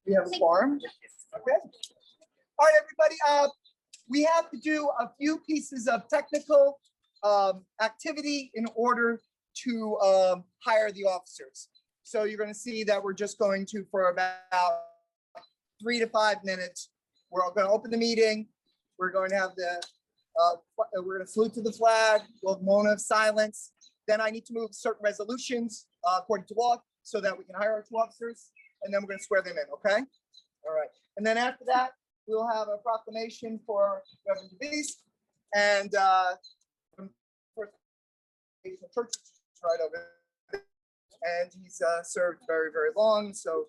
We have a quorum. Okay. All right, everybody. We have to do a few pieces of technical activity in order to hire the officers. So you're going to see that we're just going to, for about 3 to 5 minutes, we're all going to open the meeting. We're going to have we're going to salute to the flag. We'll have a moment of silence. Then I need to move certain resolutions according to law so that we can hire our 2 officers. And then we're going to swear them in, okay? All right. And then after that, we'll have a proclamation for Reverend DeVeese and church right over there. And he's served very, very long. So,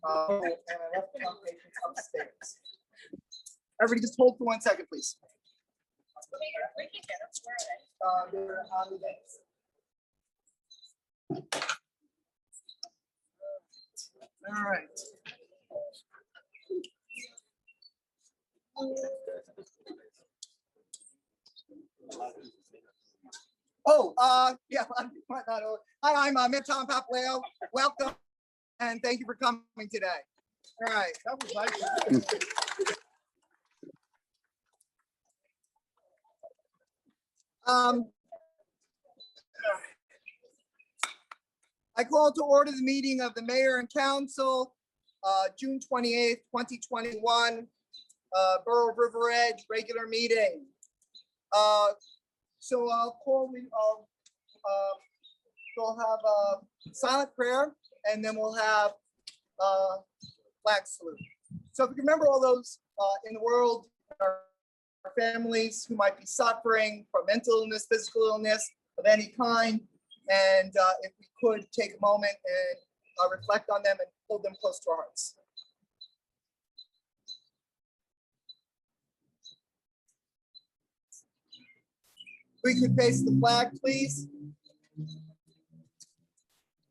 and I left the proclamation upstairs. Everybody just hold for 1 second, please. They're on the bench. All right. Oh, yeah. Hi, I'm Tom Papaleo. Welcome, and thank you for coming today. All right. That was nice. I call to order the meeting of the Mayor and Council, June 28th, 2021, Borough of River Edge, regular meeting. So I'll call, we'll have a silent prayer, and then we'll have flag salute. So if you remember all those in the world, our families who might be suffering from mental illness, physical illness of any kind, and if we could take a moment and reflect on them and hold them close to our hearts. We could face the flag, please.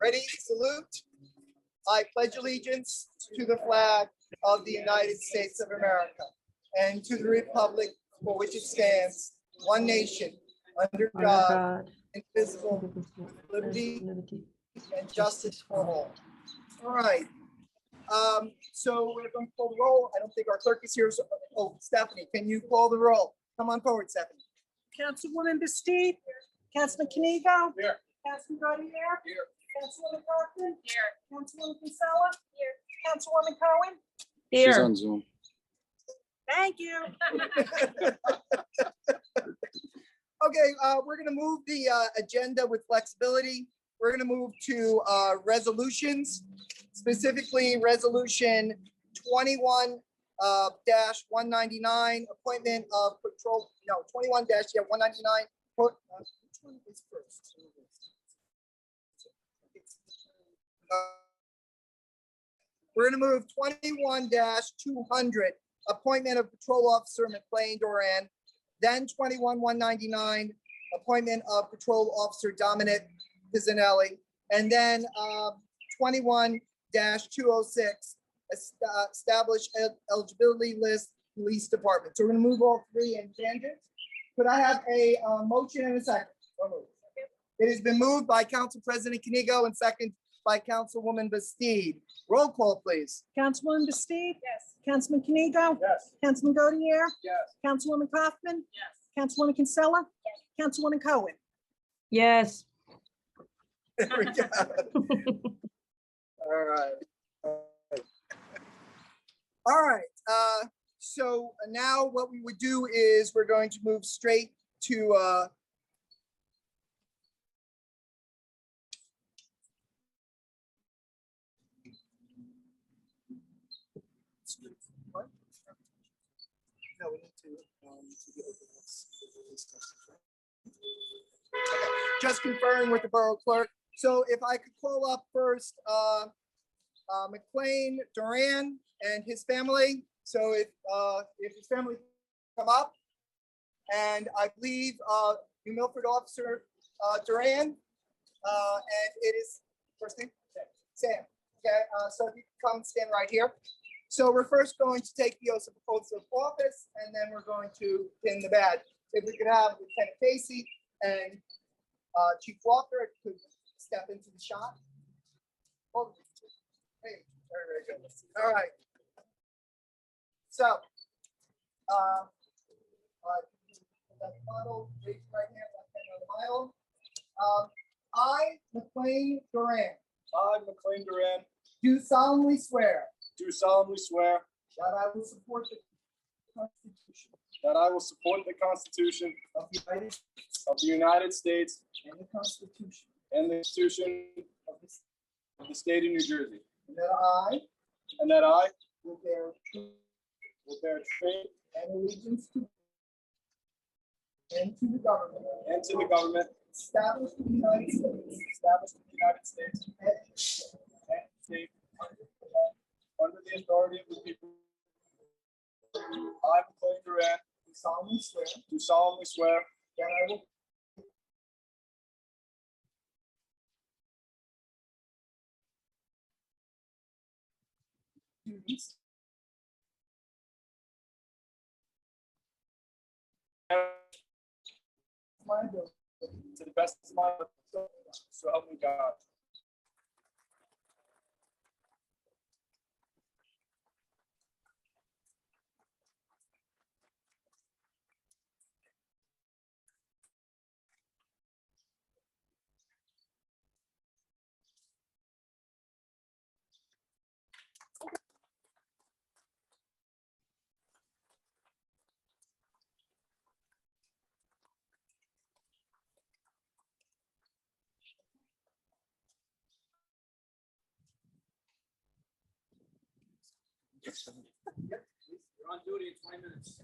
Ready, salute. I pledge allegiance to the flag of the United States of America and to the republic for which it stands, one nation, under God, indivisible, liberty and justice for all. All right. So we're going to call the roll. I don't think our clerk is here. So, oh, Stephanie, can you call the roll? Come on forward, Stephanie. Councilwoman Bastide. Councilman Kanigo. Here. Councilman Gaudier. Here. Councilwoman Kaufman. Here. Councilwoman Kinsella. Here. Councilwoman Cohen. She's Here. on Zoom. Thank you. Okay, we're going to move the agenda with flexibility. We're going to move to resolutions, specifically resolution 21-199, appointment of patrol, no, 21-199. Which one is first? We're going to move 21-200, appointment of patrol officer McLean Duran, then 21-199, appointment of patrol officer Dominic Pizzanelli, and then 21-206, establish eligibility list police department. So we're going to move all 3 in tangent. Could I have a motion and a second? It has been moved by Council President Kanigo and second by Councilwoman Bastide. Roll call, please. Councilwoman Bastide. Yes. Councilman Kanigo. Yes. Councilman Gaudier. Yes. Councilwoman Kaufman. Yes. Councilwoman Kinsella. Yes. Councilwoman Cohen. Yes. There we go. All right. All right. So now what we would do is we're going to move straight to no, we need to the open house. Just conferring with the borough clerk. So if I could call up first McLean Duran and his family. So if his family come up, and I believe New Milford officer Duran, and it is first name Sam. Okay, so if you can come stand right here. So we're first going to take the oath of office, and then we're going to pin the badge. If we could have Lieutenant Casey and Chief Walker could step into the shot. Oh, hey, Very good. All right. So, that model, raise your right hand, left hand on the Bible. I, McLean Duran, I, McLean Duran, do solemnly swear do solemnly swear that I will support the Constitution that I will support the Constitution of the United States of the United States and the Constitution and the Constitution of the state, of the State of New Jersey, and that I and that I will bear true will bear faith and allegiance to and to the government and to the government established in the United States established in the United States and and the state under the authority of the people. I, McLean Duran, do solemnly swear do solemnly swear that I will duties of my ability to the best of my ability, so help me God. You're on duty in 20 minutes.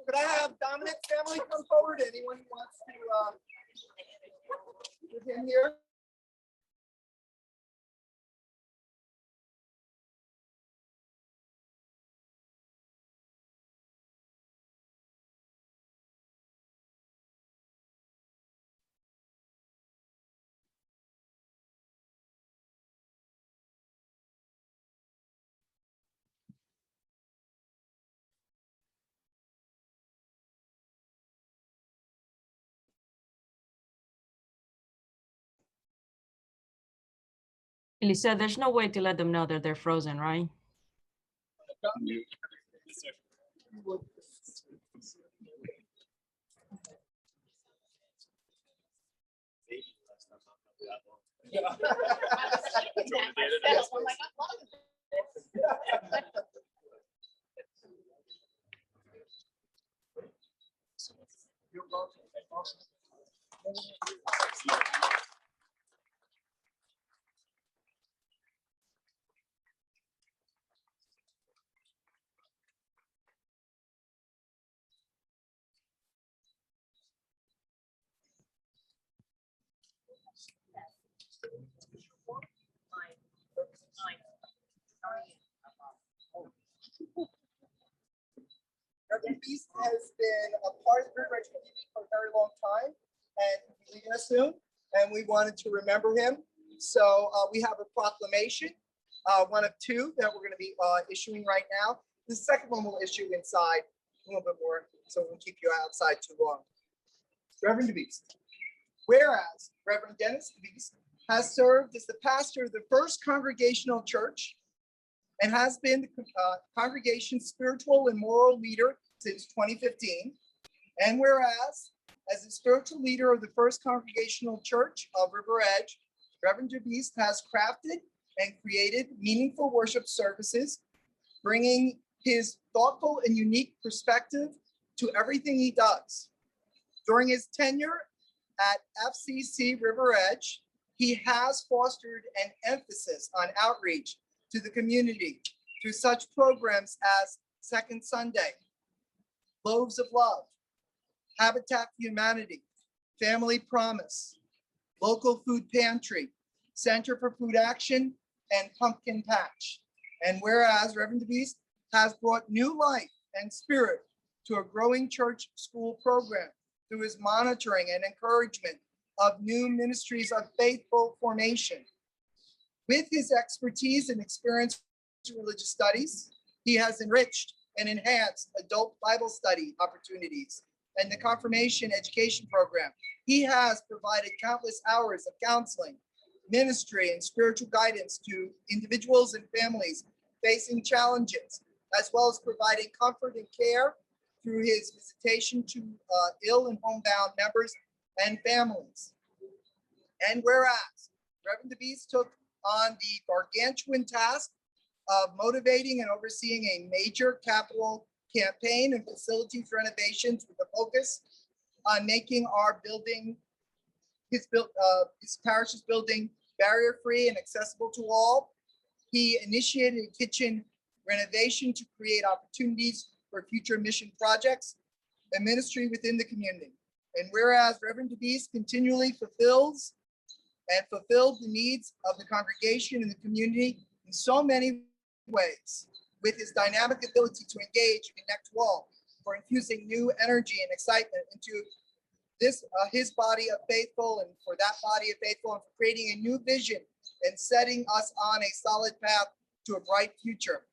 Could I have Dominic's family come forward? Anyone who wants to get him here? Elisa, there's no way to let them know that they're frozen, right? You're welcome. Reverend Beast has been a part of the River Edge community for a very long time, and he's leaving us soon, and we wanted to remember him. So we have a proclamation, one of two that we're going to be issuing right now. The second one we'll issue inside a little bit more, so we won't keep you outside too long. Reverend DeBeast. Whereas Reverend Dennis DeBeast has served as the pastor of the First Congregational Church and has been the congregation's spiritual and moral leader since 2015. And whereas, as the spiritual leader of the First Congregational Church of River Edge, Reverend DeBeast has crafted and created meaningful worship services, bringing his thoughtful and unique perspective to everything he does. During his tenure at FCC River Edge, he has fostered an emphasis on outreach to the community through such programs as Second Sunday, Loaves of Love, Habitat for Humanity, Family Promise, Local Food Pantry, Center for Food Action, and Pumpkin Patch. And whereas Reverend DeBeast has brought new life and spirit to a growing church school program through his monitoring and encouragement of new ministries of faithful formation. With his expertise and experience in religious studies, he has enriched and enhanced adult Bible study opportunities and the confirmation education program. He has provided countless hours of counseling, ministry, and spiritual guidance to individuals and families facing challenges, as well as providing comfort and care through his visitation to ill and homebound members and families. And whereas Reverend DeBeese took on the gargantuan task of motivating and overseeing a major capital campaign and facilities renovations with a focus on making our building, his parish's building, barrier-free and accessible to all. He initiated a kitchen renovation to create opportunities for future mission projects and ministry within the community. And whereas Reverend DeBeese continually fulfilled the needs of the congregation and the community in so many ways, with his dynamic ability to engage and connect to all, for infusing new energy and excitement into this his body of faithful, and for that body of faithful, and for creating a new vision and setting us on a solid path to a bright future.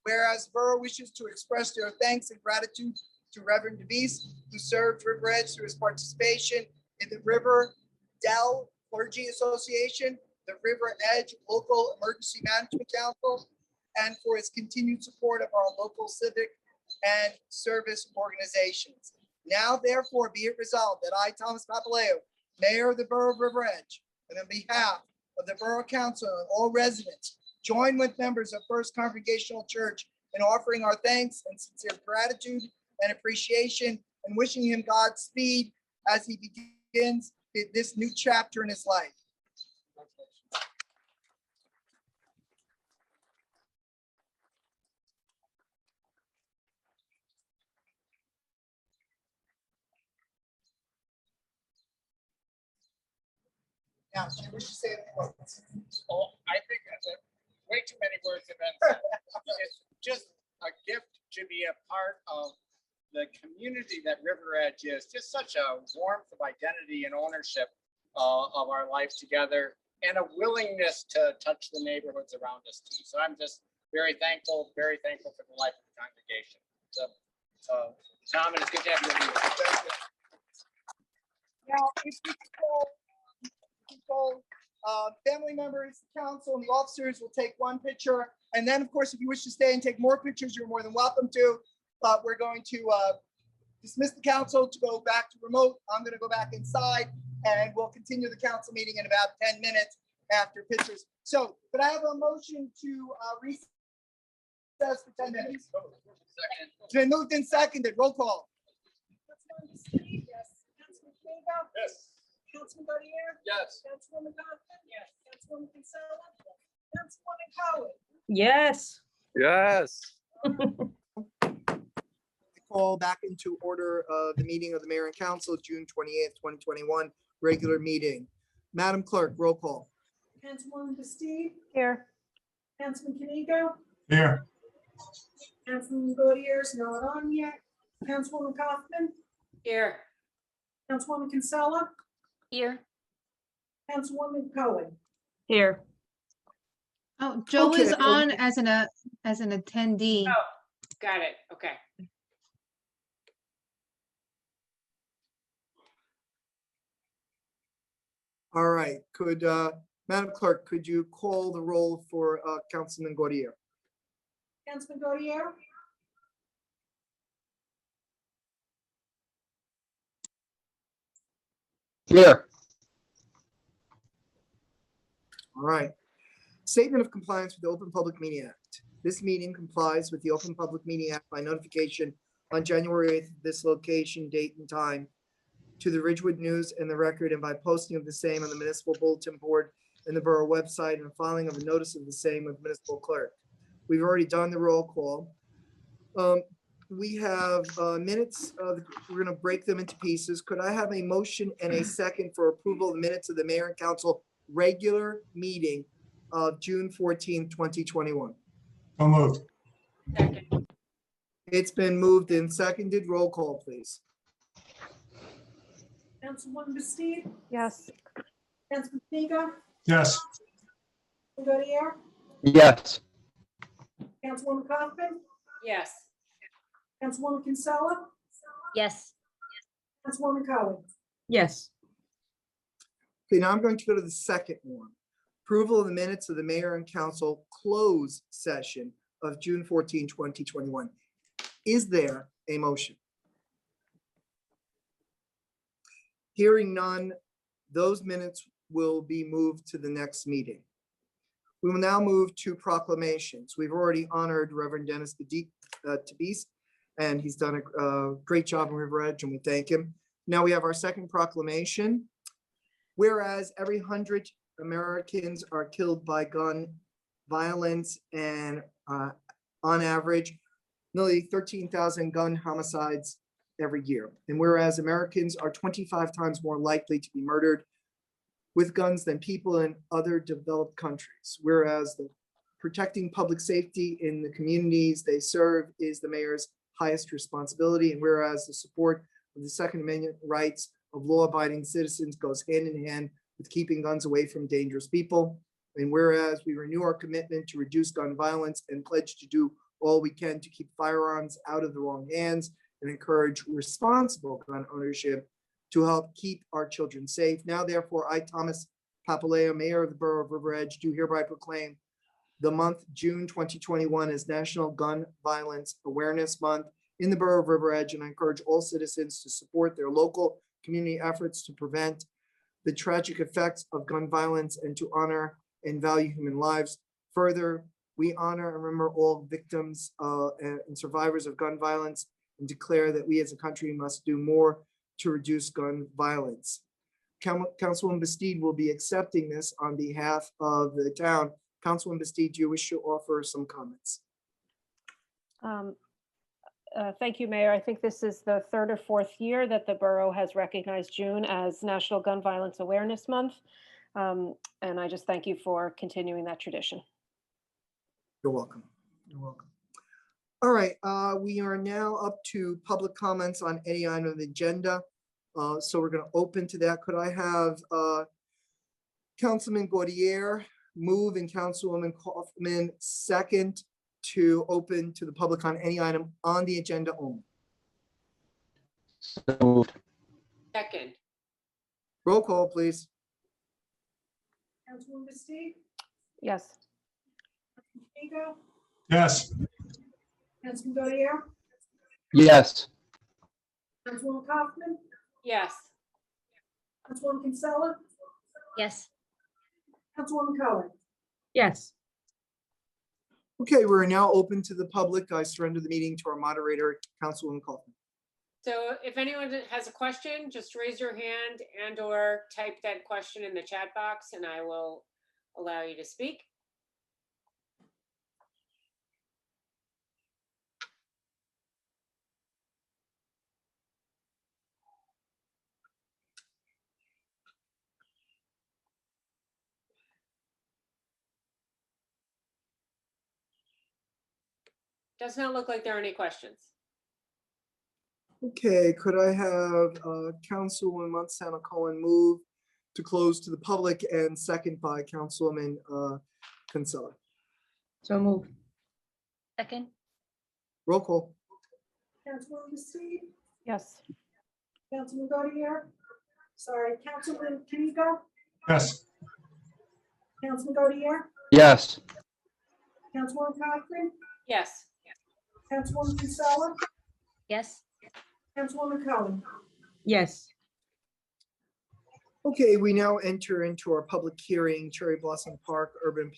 Whereas Borough wishes to express their thanks and gratitude to Reverend DeBeese, who served River Edge through his participation in the River Dell Clergy Association, the River Edge Local Emergency Management Council, and for his continued support of our local civic and service organizations. Now, therefore, be it resolved that I, Thomas Papaleo, Mayor of the Borough of River Edge, and on behalf of the Borough Council and all residents, join with members of First Congregational Church in offering our thanks and sincere gratitude and appreciation, and wishing him Godspeed as he begins this new chapter in his life. Now, do you wish to say anything? Oh, I think that's way too many words have been said. It's just a gift to be a part of the community that River Edge is. Just such a warmth of identity and ownership of our life together, and a willingness to touch the neighborhoods around us too. So I'm just very thankful for the life of the congregation. So Tom, and it's good to have you here. Thank you. Now, if you family members, the council, and the officers will take one picture. And then, of course, if you wish to stay and take more pictures, you're more than welcome to. But we're going to dismiss the council to go back to remote. I'm going to go back inside, and we'll continue the council meeting in about 10 minutes after pictures. So, could I have a motion to recess for 10 minutes? It's been moved and seconded. Roll call. Councilwoman Steve? Yes. Councilman Cahill? Yes. Councilman Godier? Yes. Councilwoman Hoffman? Yes. Councilwoman Kinsella? Councilwoman Cohen? Yes. Yes. Call back into order the meeting of the Mayor and Council, June 28th, 2021, regular meeting. Madam Clerk, roll call. Councilwoman Steve? Here. Councilman Kenigo? Here. Councilman Godier's not on yet. Councilwoman Kaufman? Here. Councilwoman Kinsella? Here. Councilwoman Cohen? Here. Oh, Joe Okay, is on as an attendee. Got it. Okay. All right, could, Madam Clerk, could you call the roll for Councilman Godier? Councilman Godier? Here. All right. Statement of compliance with the Open Public Meeting Act. This meeting complies with the Open Public Meeting Act by notification on January 8th, this location, date, and time to the Ridgewood News and the Record, and by posting of the same on the municipal bulletin board and the borough website, and filing of a notice of the same with municipal clerk. We've already done the roll call. We have minutes. We're going to break them into pieces. Could I have a motion and a second for approval of the minutes of the Mayor and Council regular meeting of June 14th, 2021? So moved. Second. It's been moved and seconded. Roll call, please. Councilwoman Steve? Yes. Councilman Kenigo? Yes. Godier, Yes. Councilwoman Kaufman, Yes. Councilwoman Kinsella, Yes. Councilwoman Cohen. Yes. Okay, now I'm going to go to the second one. Approval of the minutes of the mayor and council closed session of June 14, 2021. Is there a motion? Hearing none, those minutes will be moved to the next meeting. We will now move to proclamations. We've already honored Reverend Dennis Tabist, and he's done a great job in River Edge, and we thank him. Now we have our second proclamation. Whereas every 100 Americans are killed by gun violence, and on average, nearly 13,000 gun homicides every year. And whereas Americans are 25 times more likely to be murdered with guns than people in other developed countries. Whereas the protecting public safety in the communities they serve is the mayor's highest responsibility. And whereas the support of the Second Amendment rights of law-abiding citizens goes hand in hand with keeping guns away from dangerous people. And whereas we renew our commitment to reduce gun violence and pledge to do all we can to keep firearms out of the wrong hands and encourage responsible gun ownership to help keep our children safe. Now, therefore, I, Thomas Papaleo, Mayor of the Borough of River Edge, do hereby proclaim the month June 2021 as National Gun Violence Awareness Month in the Borough of River Edge, and I encourage all citizens to support their local community efforts to prevent the tragic effects of gun violence and to honor and value human lives. Further, we honor and remember all victims and survivors of gun violence and declare that we as a country must do more to reduce gun violence. Councilwoman Bastide will be accepting this on behalf of the town. Councilwoman Bastide, do you wish to offer some comments? Thank you, Mayor. I think this is the third or fourth year that the borough has recognized June as National Gun Violence Awareness Month. And I just thank you for continuing that tradition. You're welcome. You're welcome. All right, we are now up to public comments on any item of the agenda. So we're going to open to that. Could I have Councilman Gaudier move and Councilwoman Kaufman second to open to the public on any item on the agenda only? So moved. Second. Roll call, please. Councilwoman Bastide, Yes. Vigo, Yes. Councilman Godier, Yes. Councilwoman Kaufman, Yes. Councilwoman Kinsella, Yes. Councilwoman Cohen. Yes. Okay, we're now open to the public. I surrender the meeting to our moderator, Councilwoman Kaufman. So if anyone has a question, just raise your hand and or type that question in the chat box and I will allow you to speak. Does not look like there are any questions. Okay, could I have Councilwoman Montesano Cohen move to close to the public and second by Councilwoman Kinsella? So moved. Second. Roll call. Councilwoman Bastide, Yes. Councilman Godier, sorry, Councilman Vigo, Yes. Councilman Godier, Yes. Councilwoman Kaufman, Yes. Councilwoman Kinsella, Yes. Councilwoman Cohen. Yes. Okay, we now enter into our public hearing, Cherry Blossom Park Urban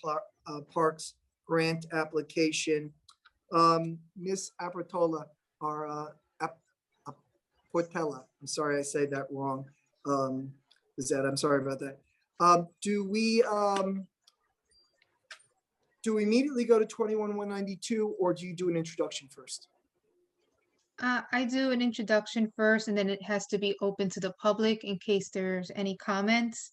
Parks Grant Application. Ms. Apertola, or Portella, I'm sorry I said that wrong. Lizette, I'm sorry about that. Do we immediately go to 21-192 or do you do an introduction first? I do an introduction first, and then it has to be open to the public in case there's any comments.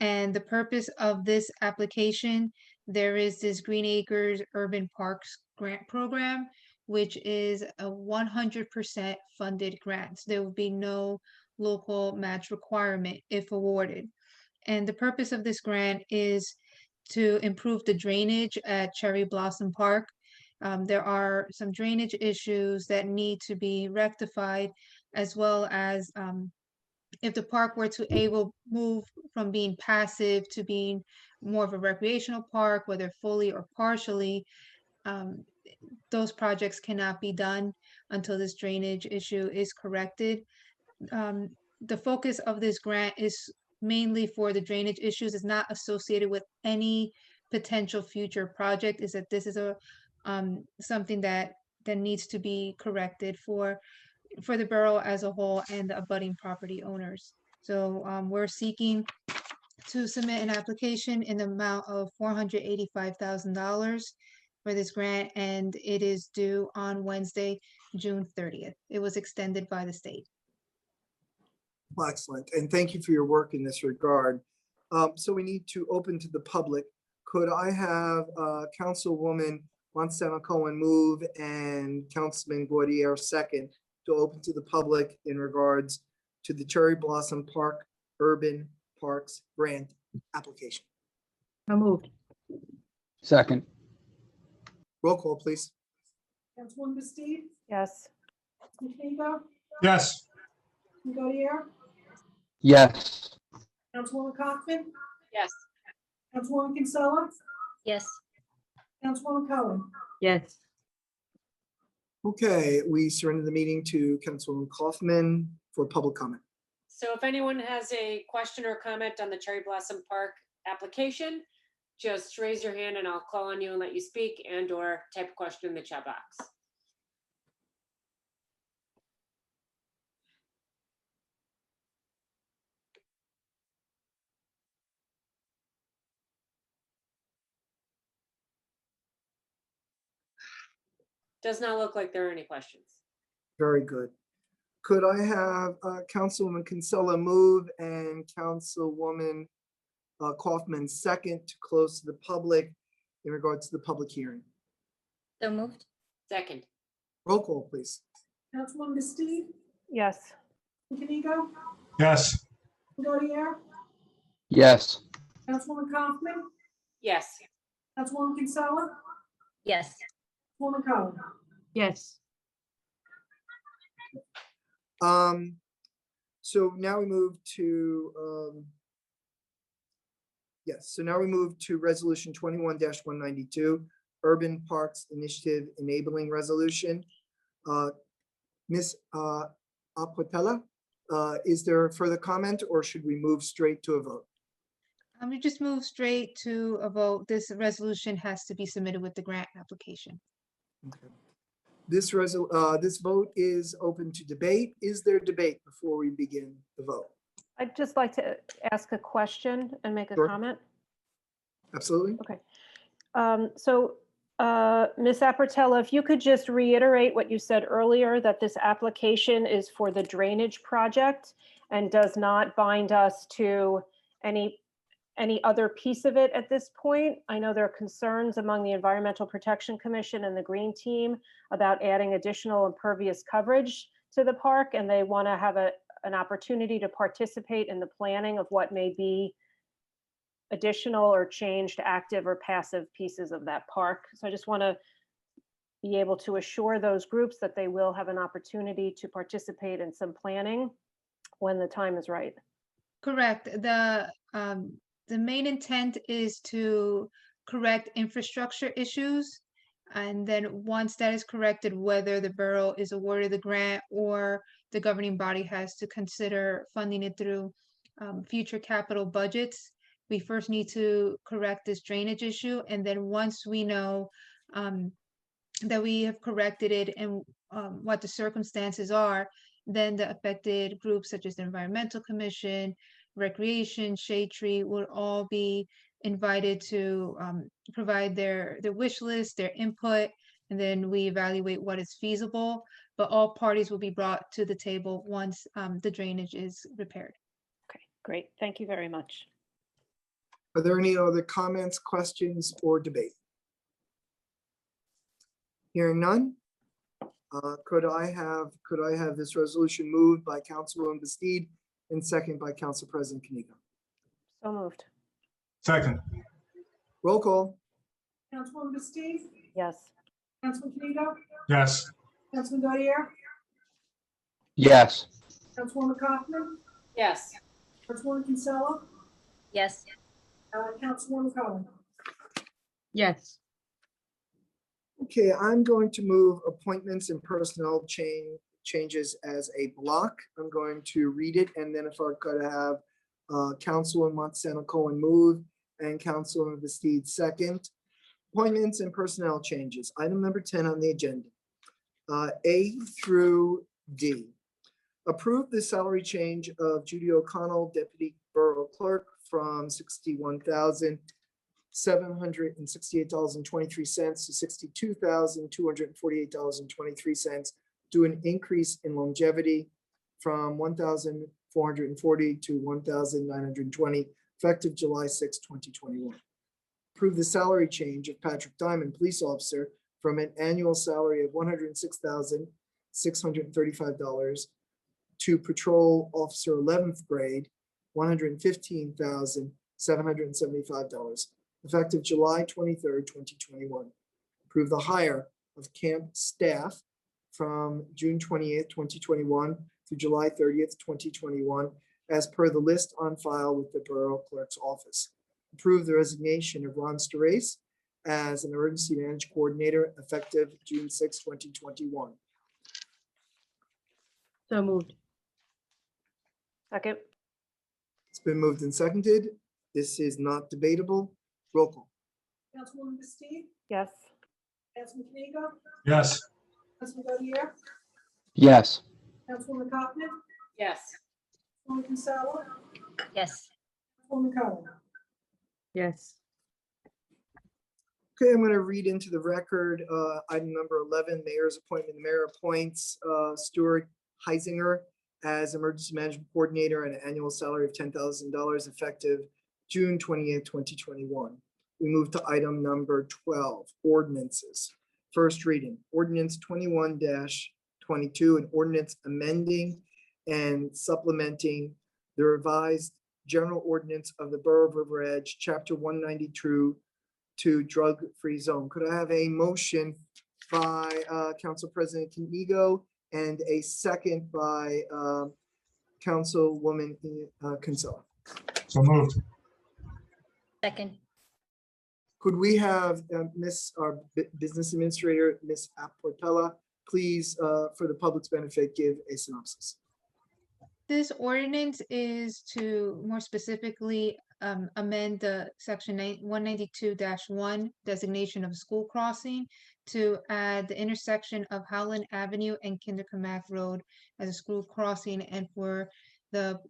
And the purpose of this application, there is this Green Acres Urban Parks Grant Program, which is a 100% funded grant. So there will be no local match requirement if awarded. And the purpose of this grant is to improve the drainage at Cherry Blossom Park. There are some drainage issues that need to be rectified, as well as if the park were to able move from being passive to being more of a recreational park, whether fully or partially, those projects cannot be done until this drainage issue is corrected. The focus of this grant is mainly for the drainage issues. It's not associated with any potential future project. Is that this is a something that needs to be corrected for the borough as a whole and the abutting property owners. So we're seeking to submit an application in the amount of $485,000 for this grant, and it is due on Wednesday, June 30th. It was extended by the state. Well, excellent. And thank you for your work in this regard. So we need to open to the public. Could I have Councilwoman Monsanto Cohen move and Councilman Gaudier second to open to the public in regards to the Cherry Blossom Park Urban Parks Grant application? So moved. Second. Roll call, please. Councilwoman Bastu, Yes. Canego, yes, Gaudier, Yes. Councilwoman Kaufman, Yes. Councilwoman Kinsella, yes, Councilwoman Cohen. Yes. Okay, we surrender the meeting to Councilwoman Kaufman for public comment. So if anyone has a question or comment on the Cherry Blossom Park application, just raise your hand and I'll call on you and let you speak, and or type a question in the chat box. Does not look like there are any questions. Very good. Could I have Councilwoman Kinsella move and Councilwoman Kaufman second to close to the public in regards to the public hearing? so moved. Second. Roll call, please. Councilwoman Bastu, Yes. Canego, yes, Gaudier, Yes. Councilwoman Kaufman, Yes. Councilwoman Kinsella, Yes, Woman Cohen. Yes. So now we move to yes, so now we move to resolution 21-192, Urban Parks Initiative Enabling Resolution. Ms. Aquatella, is there further comment or should we move straight to a vote? We just move straight to a vote. This resolution has to be submitted with the grant application. Okay. This vote is open to debate. Is there debate before we begin the vote? I'd just like to ask a question and make a Sure. comment. Absolutely. Ms. Appertella, if you could just reiterate what you said earlier, that this application is for the drainage project and does not bind us to any other piece of it at this point. I know there are concerns among the Environmental Protection Commission and the Green Team about adding additional impervious coverage to the park, and they want to have an opportunity to participate in the planning of what may be additional or changed active or passive pieces of that park. So I just want to be able to assure those groups that they will have an opportunity to participate in some planning when the time is right. Correct. The main intent is to correct infrastructure issues. And then once that is corrected, whether the borough is awarded the grant or the governing body has to consider funding it through future capital budgets, we first need to correct this drainage issue. And then once we know that we have corrected it and what the circumstances are, then the affected groups such as the Environmental Commission, Recreation, Shade Tree would all be invited to provide their wish list, their input, and then we evaluate what is feasible. But all parties will be brought to the table once the drainage is repaired. Okay, great. Thank you very much. Are there any other comments, questions, or debate? Hearing none, could I have this resolution moved by Councilwoman Bastu and second by Council President Canego? So moved. second, Roll call. Councilwoman Steve, Yes. Councilman Kanigo, Yes. Councilman Goodyear, Yes. Councilwoman Kaufman, Yes. Councilwoman Kinsella, Yes. Councilwoman Cohen. Yes. Okay, I'm going to move appointments and personnel changes as a block. I'm going to read it, and then if I could have Councilwoman Montesano Cohen move and Councilwoman Bastide second. Appointments and personnel changes. Item number 10 on the agenda. A through D. Approve the salary change of Judy O'Connell, Deputy Borough Clerk, from $61,768.23 to $62,248.23, due an increase in longevity from 1,440 to 1,920, effective July 6, 2021. Approve the salary change of Patrick Diamond, Police Officer, from an annual salary of $106,635 to Patrol Officer 11th grade, $115,775, effective July 23rd, 2021. Approve the hire of camp staff from June 28th, 2021 through July 30th, 2021, as per the list on file with the Borough Clerk's Office. Approve the resignation of Ron Sterace as an Emergency Management Coordinator, effective June 6, 2021. So moved. Second. It's been moved and seconded. This is not debatable. Roll call. Councilwoman Steve, Yes. Councilman Kanigo, Yes. Councilman Goodyear, Yes. Councilwoman Kaufman, Yes. Councilwoman Kinsella, Yes. Councilwoman Cohen. Yes. Okay, I'm going to read into the record item number 11, Mayor's appointment. The mayor appoints Stuart Heisinger as Emergency Management Coordinator at an annual salary of $10,000, effective June 28, 2021. We move to item number 12, ordinances. First reading, ordinance 21-22, an ordinance amending and supplementing the revised general ordinance of the Borough of River Edge, Chapter 192, to drug-free zone. Could I have a motion by Council President Kanigo and a second by Councilwoman Kinsella? So moved. Second. Could we have our Business Administrator, Ms. Apportella, please, for the public's benefit, give a synopsis? This ordinance is to more specifically amend the section 192-1 designation of school crossing to add the intersection of Howland Avenue and Kindercamack Road as a school crossing, and for that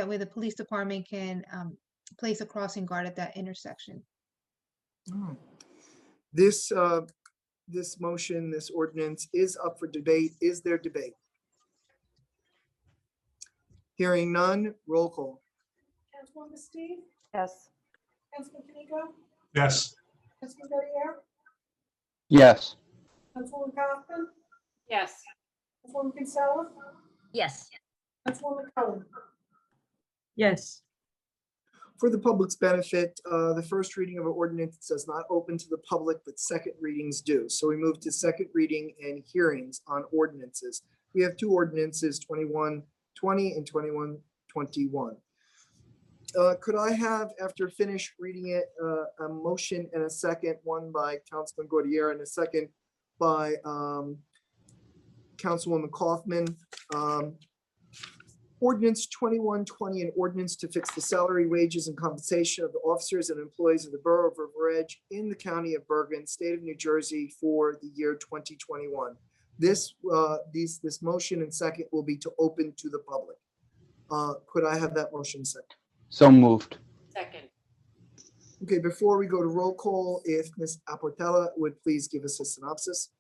way the police department can place a crossing guard at that intersection. Oh. This motion, this ordinance is up for debate. Is there debate? Hearing none, roll call. Councilwoman Steve, Yes. Councilman Kanigo, Yes. Councilman Goodyear, Yes. Councilwoman Kaufman, Yes. Councilwoman Kinsella, Yes. Councilwoman Cohen. Yes. For the public's benefit, the first reading of an ordinance does not open to the public, but second readings do. So we move to second reading and hearings on ordinances. We have two ordinances, 2120 and 2121. Could I have, after finish reading it, a motion and a second, one by Councilman Goodyear and a second by Councilwoman Kaufman. Ordinance 2120, an ordinance to fix the salary, wages, and compensation of the officers and employees of the Borough of River Edge in the County of Bergen, State of New Jersey, for the year 2021. This motion and second will be to open to the public. Could I have that motion second? So moved. Second. Okay, before we go to roll call, if Ms. Apportella would please give us a synopsis.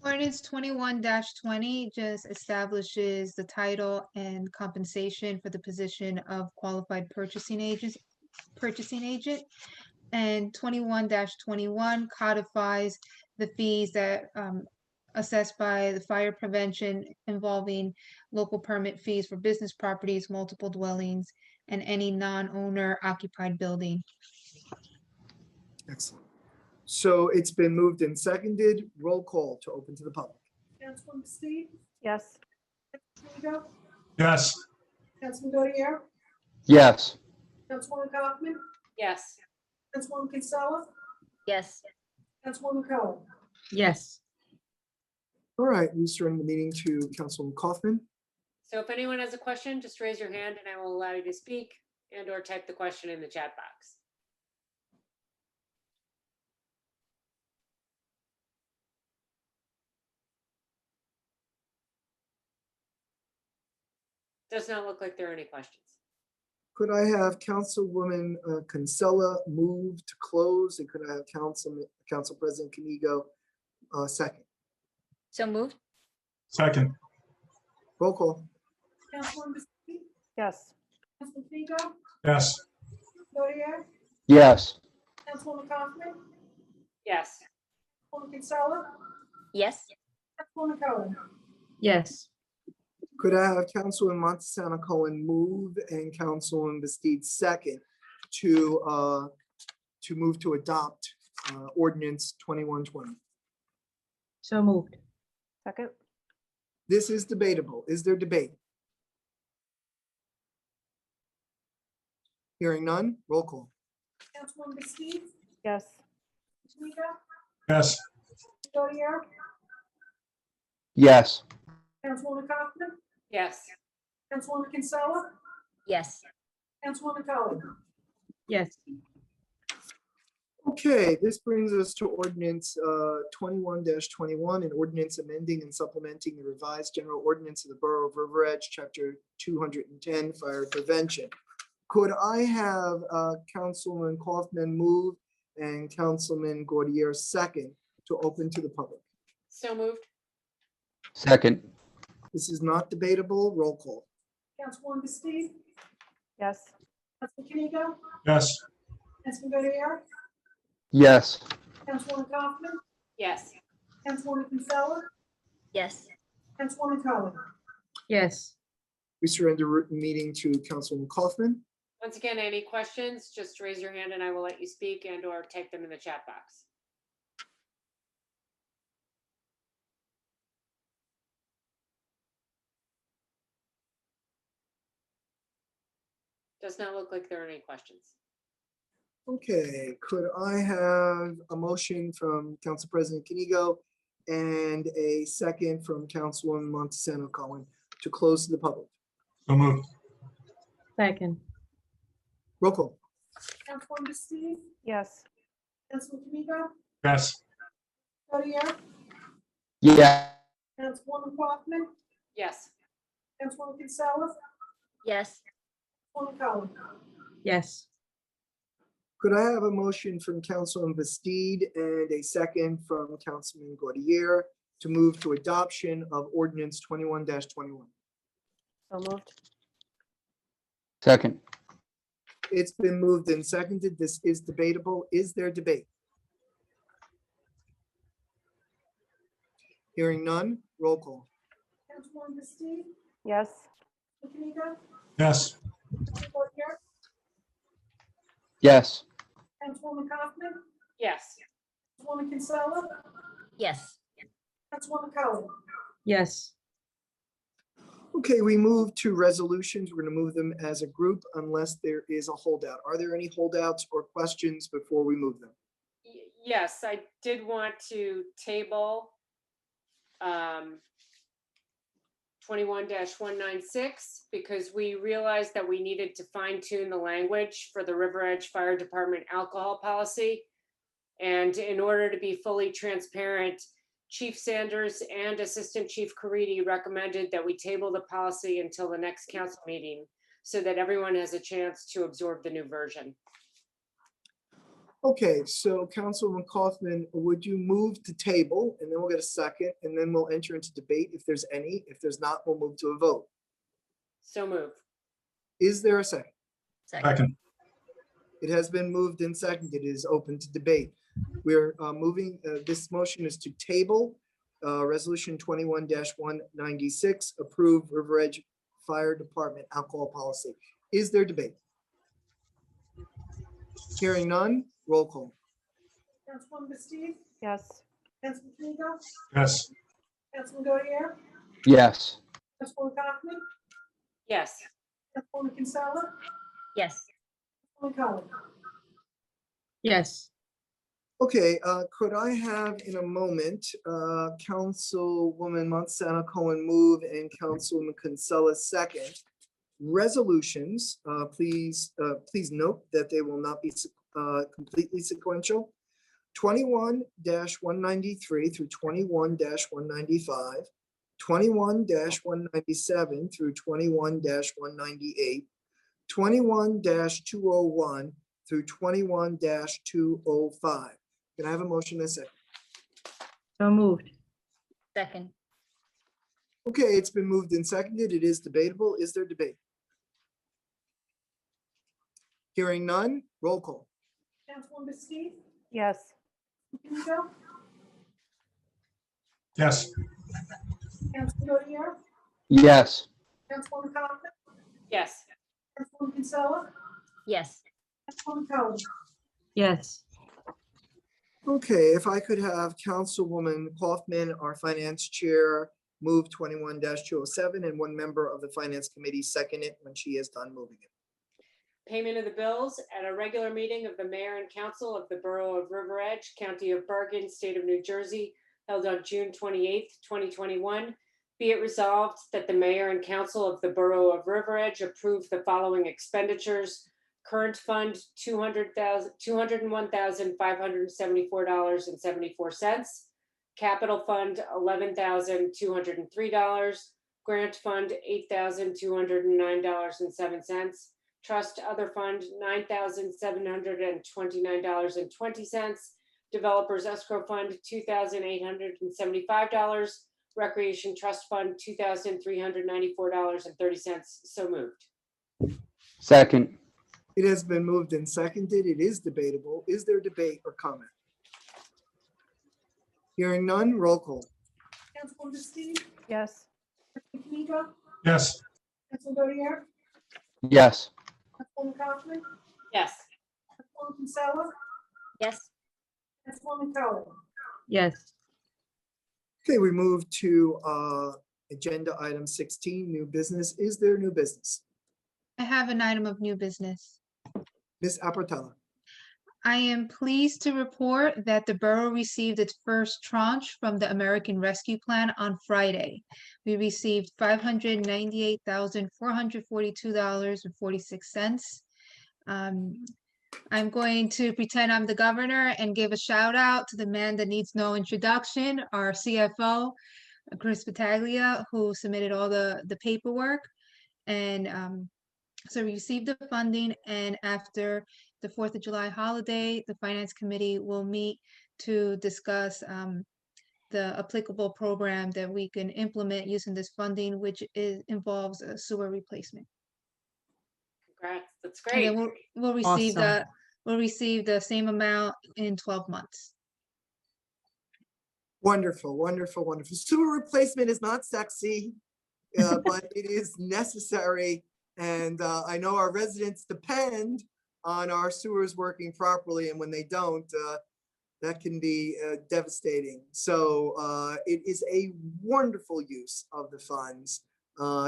Ordinance 21-20 just establishes the title and compensation for the position of qualified purchasing agent. And 21-21 codifies the fees that assessed by the fire prevention involving local permit fees for business properties, multiple dwellings, and any non-owner occupied building. Excellent. So it's been moved and seconded. Roll call to open to the public. Councilwoman Steve, Yes. Domingo, Yes. Councilman Godier, Yes. Councilwoman Kaufman, Yes. Councilwoman Kinsella, Yes. Councilwoman Cohen. Yes. All right, we surrender the meeting to Councilwoman Kaufman. So if anyone has a question, just raise your hand and I will allow you to speak and or type the question in the chat box. Does not look like there are any questions. Could I have Councilwoman Kinsella move to close? And could I have Council President Kamigo second? So moved? Second. Roll call. Councilwoman Steve, Yes. Councilman Domingo, Yes. Godier, Yes. Councilwoman Kaufman, Yes. Councilwoman Kinsella, Yes. Councilwoman Cohen. Yes. Could I have Councilwoman Montesano Cohen move and Councilwoman Bastide second to move to adopt ordinance 2120? So moved. Second. This is debatable. Is there debate? Hearing none, roll call. Councilwoman Steve, Yes. Domingo, Yes. Godier, Yes. Councilwoman Kaufman, Yes. Councilwoman Kinsella, Yes. Councilwoman Cohen. Yes. Okay, this brings us to ordinance 21-21, an ordinance amending and supplementing the revised general ordinance of the Borough of River Edge, chapter 210, fire prevention. Could I have Councilman Kaufman move and Councilman Gaudier second to open to the public? So moved. Second. This is not debatable. Roll call. Councilwoman Steve, Yes. Councilman Kamigo, Yes. Councilman Godier, Yes. Councilwoman Kaufman, Yes. Councilwoman Kinsella, Yes. Councilwoman Cohen. Yes. We surrender the meeting to Councilwoman Kaufman. Once again, any questions, just raise your hand and I will let you speak and or type them in the chat box. Does not look like there are any questions. Okay, could I have a motion from Council President Kinigo and a second from Councilwoman Montesano Cohen to close to the public? So moved. Second. Roll call. Councilwoman Steve, Yes. Councilman Kamigo, Yes. Godier, Yeah. Councilwoman Kaufman, Yes. Councilwoman Kinsella, Yes. Councilwoman Cohen. Yes. Could I have a motion from Councilman Bastide and a second from Councilman Gaudier to move to adoption of ordinance 21-21? So moved. Second. It's been moved and seconded. This is debatable. Is there debate? Hearing none, roll call. Councilwoman Steve, Yes. Kamigo, Yes. Godier, Yes. Councilwoman Kaufman, Yes. Councilwoman Kinsella, Yes. Councilwoman Cohen. Yes. Okay, we move to resolutions. We're going to move them as a group unless there is a holdout. Are there any holdouts or questions before we move them? Yes, I did want to table 21-196 because we realized that we needed to fine tune the language for the River Edge Fire Department alcohol policy. And in order to be fully transparent, Chief Sanders and Assistant Chief Caridi recommended that we table the policy until the next council meeting so that everyone has a chance to absorb the new version. Okay, so Councilwoman Kaufman, would you move to table and then we'll get a second and then we'll enter into debate if there's any. If there's not, we'll move to a vote. So moved. Is there a second? Second. It has been moved and seconded. It is open to debate. We're moving, this motion is to table resolution 21-196, approve River Edge Fire Department alcohol policy. Is there debate? Hearing none, roll call. Councilwoman Bastu, Yes. Councilman Kamiga, Yes. Councilman Godier, Yes. Councilwoman Kaufman, yes, Councilwoman Kinsella, yes, Councilwoman Cullen. Yes. Okay, could I have in a moment, Councilwoman Monsanto Cohen move and Councilwoman Kinsella second. Resolutions, please note that they will not be completely sequential. 21-193 through 21-195, 21-197 through 21-198, 21-201 through 21-205. Can I have a motion in a second? So moved. second, Okay, it's been moved and seconded. It is debatable. Is there debate? Hearing none, roll call. Councilwoman Bastu, Yes. Kamiga, Yes. Councilman Godier, Yes. Councilwoman Kaufman, yes, Councilwoman Kinsella, yes, Councilwoman Cullen. Yes. Okay, if I could have Councilwoman Kaufman, our finance chair, move 21-207 and one member of the finance committee second it when she is done moving it. payment of the bills at a regular meeting of the mayor and council of the Borough of River Edge, County of Bergen, State of New Jersey, held on June 28th, 2021. Be it resolved that the mayor and council of the Borough of River Edge approve the following expenditures. Current fund, $201,574.74. Capital fund, $11,203. Grant fund, $8,209.07. Trust other fund, $9,729.20. Developers escrow fund, $2,875. Recreation trust fund, $2,394.30. So moved. Second. It has been moved and seconded. It is debatable. Is there debate or comment? Hearing none, roll call. Councilwoman Bastu, Yes. Councilman Kamiga, Yes. Councilman Godier, Yes. Councilwoman Kaufman, Yes, Councilwoman Kinsella, yes, Councilwoman Cullen. Yes. Okay, we move to agenda item 16, new business. Is there new business? I have an item of new business. Ms. Apartella. I am pleased to report that the borough received its first tranche from the American Rescue Plan on Friday. We received $598,442.46. I'm going to pretend I'm the governor and give a shout out to the man that needs no introduction, our CFO, Chris Battaglia, who submitted all the paperwork. And so we received the funding, and after the 4th of July holiday, the Finance Committee will meet to discuss the applicable program that we can implement using this funding, which involves a sewer replacement. congrats. That's And great. then we'll receive the same amount in 12 months. Wonderful, wonderful, wonderful. Sewer replacement is not sexy, but it is necessary. And I know our residents depend on our sewers working properly. And when they don't, that can be devastating. So it is a wonderful use of the funds.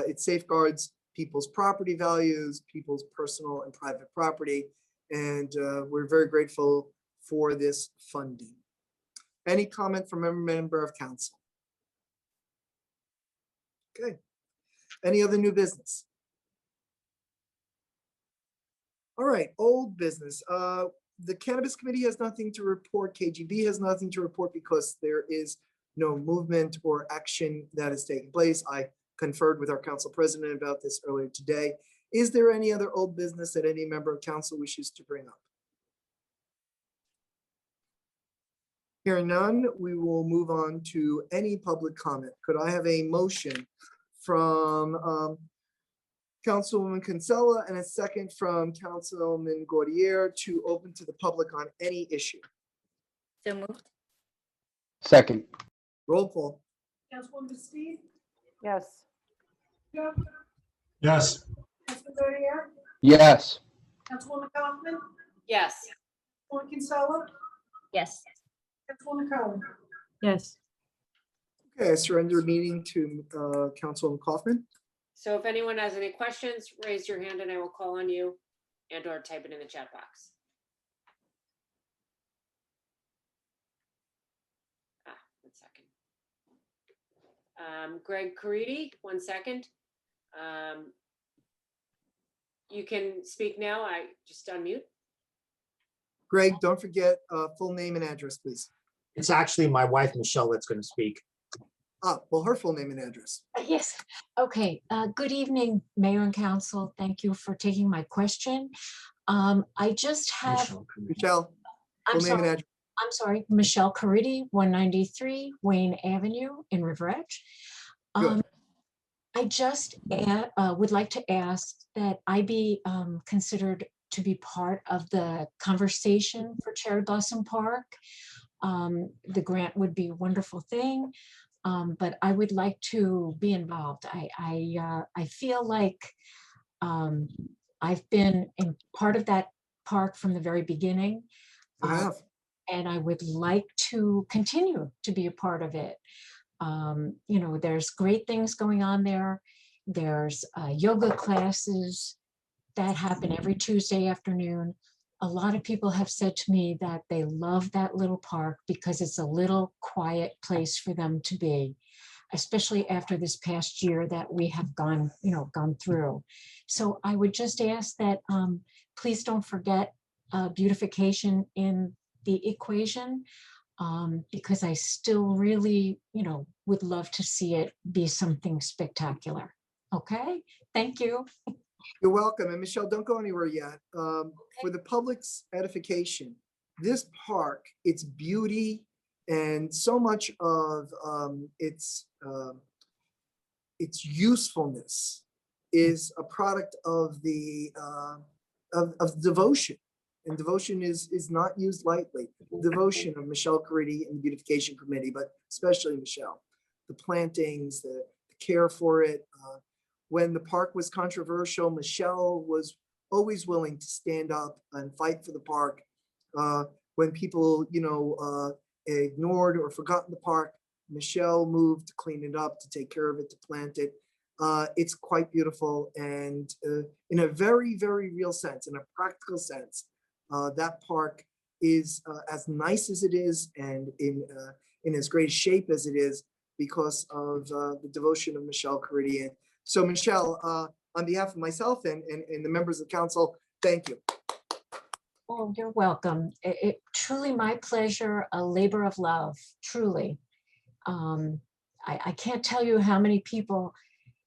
It safeguards people's property values, people's personal and private property. And we're very grateful for this funding. Any comment from a member of council? Okay. Any other new business? All right, old business. The Cannabis Committee has nothing to report. KGB has nothing to report because there is no movement or action that is taking place. I conferred with our council president about this earlier today. Is there any other old business that any member of council wishes to bring up? Hearing none, we will move on to any public comment. Could I have a motion from Councilwoman Kinsella and a second from Councilman Gaudier to open to the public on any issue? so moved, Second. Roll call. Councilwoman Bastu, Yes. Yes. Councilman Godier, Yes. Councilwoman Kaufman, Yes, Councilwoman Kinsella, Yes. Councilwoman Cohen. yes. Okay, I surrender the meeting to Councilwoman Kaufman. So if anyone has any questions, raise your hand and I will call on you and or type it in the chat box. One second. Greg Caridi, 1 second. You can speak now. I just unmute. Greg, don't forget full name and address, please. It's actually my wife, Michelle, that's going to speak. Well, her full name and address. Yes. Okay. Good evening, Mayor and Council. Thank you for taking my question. I just have, Michelle, I'm full name and sorry, address. Michelle Caridi, 193 Wayne Avenue in River Edge. Good. I just would like to ask that I be considered to be part of the conversation for Cherry Blossom Park. The grant would be a wonderful thing, but I would like to be involved. I feel like I've been in part of that park from the very beginning. You have. And I would like to continue to be a part of it. You know, there's great things going on there. There's yoga classes that happen every Tuesday afternoon. A lot of people have said to me that they love that little park because it's a little quiet place for them to be, especially after this past year that we have gone through. So I would just ask that please don't forget beautification in the equation, because I still really, would love to see it be something spectacular. Okay, thank you. You're welcome. And Michelle, don't go anywhere yet. For the public's edification, this park, its beauty and so much of its usefulness is a product of the of devotion. And devotion is not used lightly. The devotion of Michelle Caridi and the Beautification Committee, but especially Michelle. The plantings, the care for it. When the park was controversial, Michelle was always willing to stand up and fight for the park. When people, ignored or forgotten the park, Michelle moved to clean it up, to take care of it, to plant it. It's quite beautiful, and in a very, very real sense, in a practical sense, that park is as nice as it is and in as great shape as it is because of the devotion of Michelle Caridi. So Michelle, on behalf of myself and the members of council, thank you. Oh, you're welcome. It truly my pleasure, a labor of love, truly. I can't tell you how many people,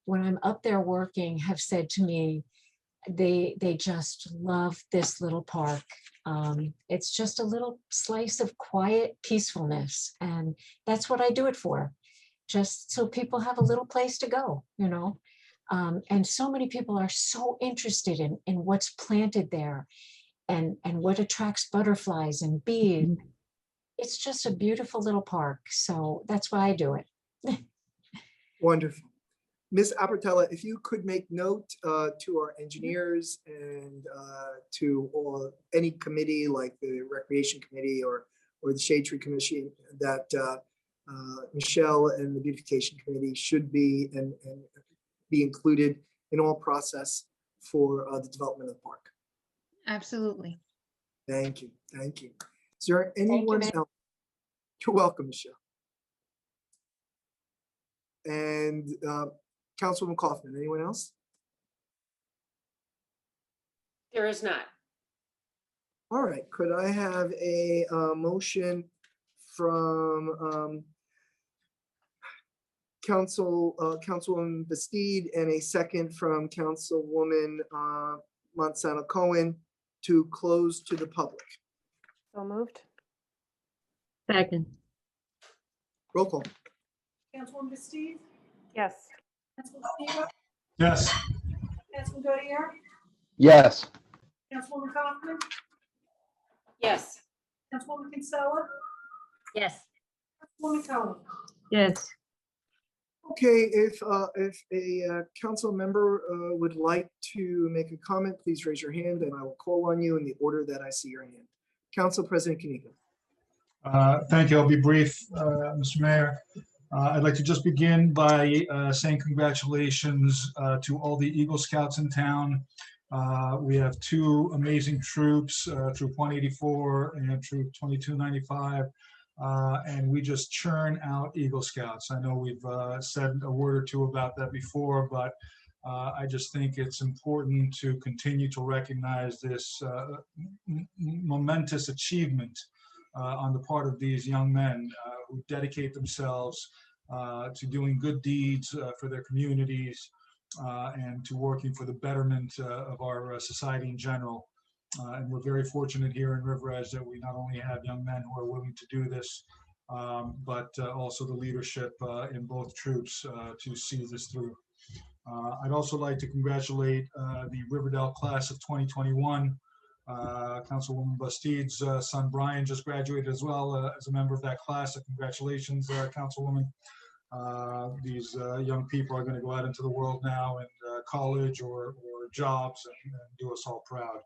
when I'm up there working, have said to me, they just love this little park. It's just a little slice of quiet peacefulness. And that's what I do it for, just so people have a little place to go, and so many people are so interested in what's planted there and what attracts butterflies and bees. It's just a beautiful little park. So that's why I do it. Wonderful. Ms. Apertella, if you could make note to our engineers and to any committee like the Recreation Committee or the Shade Tree Commission that Michelle and the Beautification Committee should be and be included in all process for the development of the park. Absolutely. Thank you. Thank you. Is there anyone else? You're welcome, Michelle. And Councilwoman Kaufman, anyone else? There is not. All right, could I have a motion from Councilwoman Bastide and a second from Councilwoman Monsanto Cohen to close to the public? So moved. Second, Roll call. Councilwoman Bastide? Yes. Councilman Steve? Yes. Councilman Godier? Yes. Councilwoman Kaufman? Yes. Councilwoman Kinsella? Yes. Councilwoman Cohen? yes. Okay, if a council member would like to make a comment, please raise your hand and I will call on you in the order that I see your hand. Council President Kaneko. Thank you. I'll be brief, Mr. Mayor. I'd like to just begin by saying congratulations to all the Eagle Scouts in town. We have two amazing troops, Troop 184 and Troop 2295, and we just churn out Eagle Scouts. I know we've said a word or two about that before, but I just think it's important to continue to recognize this momentous achievement on the part of these young men who dedicate themselves to doing good deeds for their communities and to working for the betterment of our society in general. And we're very fortunate here in River Edge that we not only have young men who are willing to do this, but also the leadership in both troops to see this through. I'd also like to congratulate the Riverdale class of 2021. Councilwoman Bastide's son Brian just graduated as well as a member of that class. So congratulations, Councilwoman. These young people are going to go out into the world now in college or jobs and do us all proud.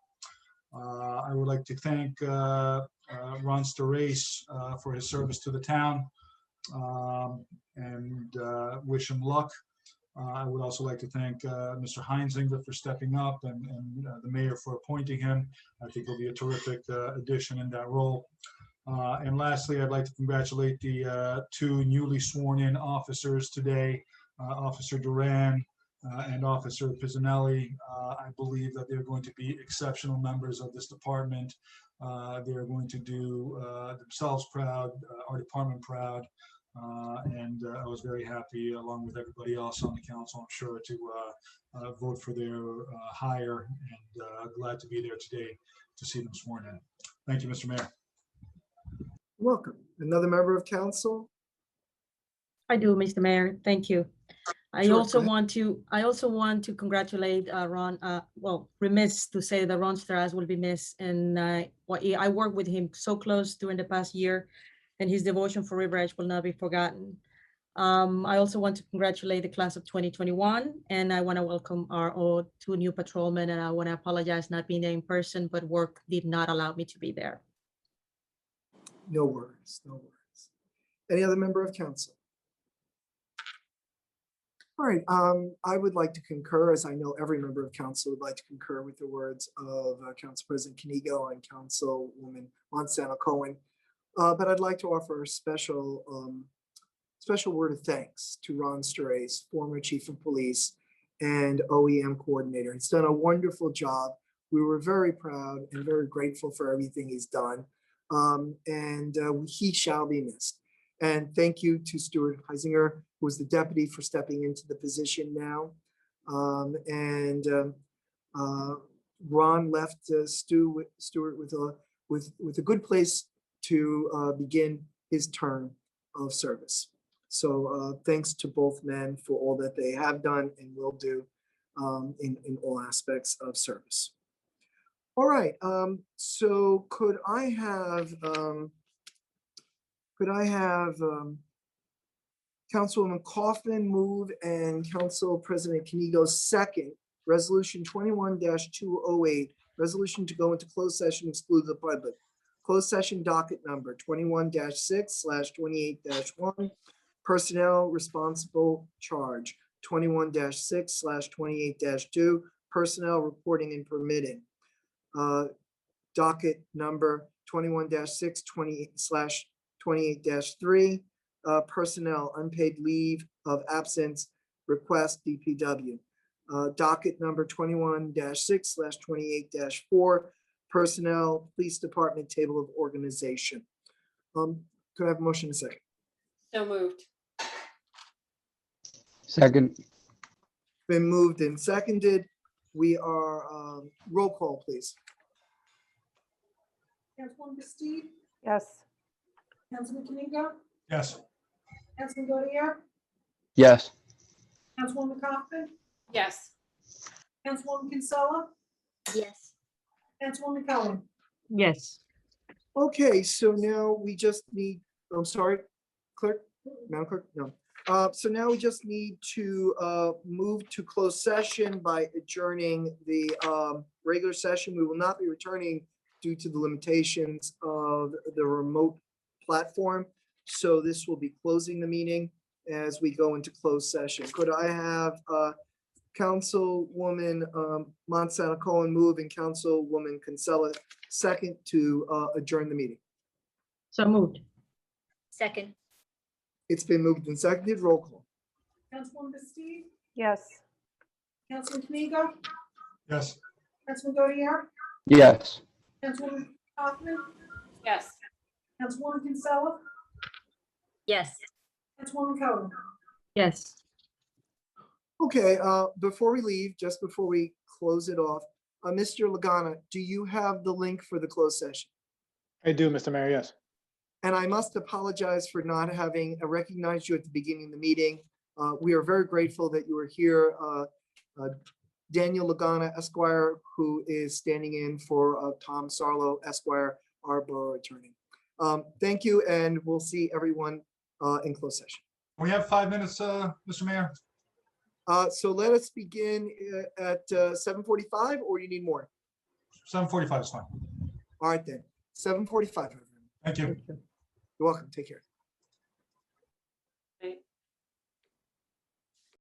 I would like to thank Ron Starace for his service to the town and wish him luck. I would also like to thank Mr. Heinzinger for stepping up and the mayor for appointing him. I think he'll be a terrific addition in that role. And lastly, I'd like to congratulate the two newly sworn-in officers today, Officer Duran and Officer Pizzanelli. I believe that they're going to be exceptional members of this department. They're going to do themselves proud, our department proud. And I was very happy, along with everybody else on the council, I'm sure, to vote for their hire, and glad to be there today to see them sworn in. Thank you, Mr. Mayor. Welcome. Another member of council? I do, Mr. Mayor. Thank you. I Sure, also go ahead. want to congratulate Ron. Well, remiss to say that Ron Stras will be missed, and I worked with him so close during the past year, and his devotion for River Edge will not be forgotten. I also want to congratulate the class of 2021, and I want to welcome our two new patrolmen, and I want to apologize not being there in person, but work did not allow me to be there. No worries, no worries. Any other member of council? All right, I would like to concur, as I know every member of council would like to concur with the words of Council President Kanigo and Councilwoman Monsanto Cohen. But I'd like to offer a special word of thanks to Ron Starace, former Chief of Police and OEM coordinator. He's done a wonderful job. We were very proud and very grateful for everything he's done. And he shall be missed. And thank you to Stuart Heisinger, who was the deputy, for stepping into the position now. Ron left Stuart with a good place to begin his term of service. So thanks to both men for all that they have done and will do in all aspects of service. All right, so could I have Councilwoman Kaufman move and Council President Kanigo second, Resolution 21-208, resolution to go into closed session, exclude the public. Closed session docket number 21-6/28-1, personnel responsible charge 21-6/28-2, personnel reporting and permitting. Docket number 21-6/28-3, personnel unpaid leave of absence request DPW. Docket number 21-6/28-4, personnel police department table of organization. Could I have a motion in a second? So moved. Second. Been moved and seconded. We are roll call, please. Councilwoman Bastide, Yes. Councilman Kanigo, Yes. Councilman Godier, Yes. Councilwoman Kaufman, Yes. Councilwoman Kinsella, Yes. Councilwoman Cohen. Yes. Okay, so now we just need, I'm sorry, clerk, Madam Clerk, no. So now we just need to move to closed session by adjourning the regular session. We will not be returning due to the limitations of the remote platform. So this will be closing the meeting as we go into closed session. Could I have Councilwoman Monsanto Cohen move and Councilwoman Kinsella second to adjourn the meeting? So moved. Second. It's been moved and seconded. Roll call. Councilwoman Steve, Yes. Councilman Kamiga, Yes. Councilman Godier, Yes. Councilwoman Hoffman, Yes. Councilwoman Kinsella, Yes. Councilwoman Cohen. Yes. Okay, before we leave, just before we close it off, Mr. Lagana, do you have the link for the closed session? I do, Mr. Mayor, yes. And I must apologize for not having recognized you at the beginning of the meeting. We are very grateful that you were here. Daniel Lagana Esquire, who is standing in for Tom Sarlo Esquire, our borough attorney. Thank you, and we'll see everyone in closed session. We have 5 minutes, Mr. Mayor. So let us begin at 7:45, or you need more? 7:45 is fine. All right then, 7:45. Thank you. You're welcome. Take care.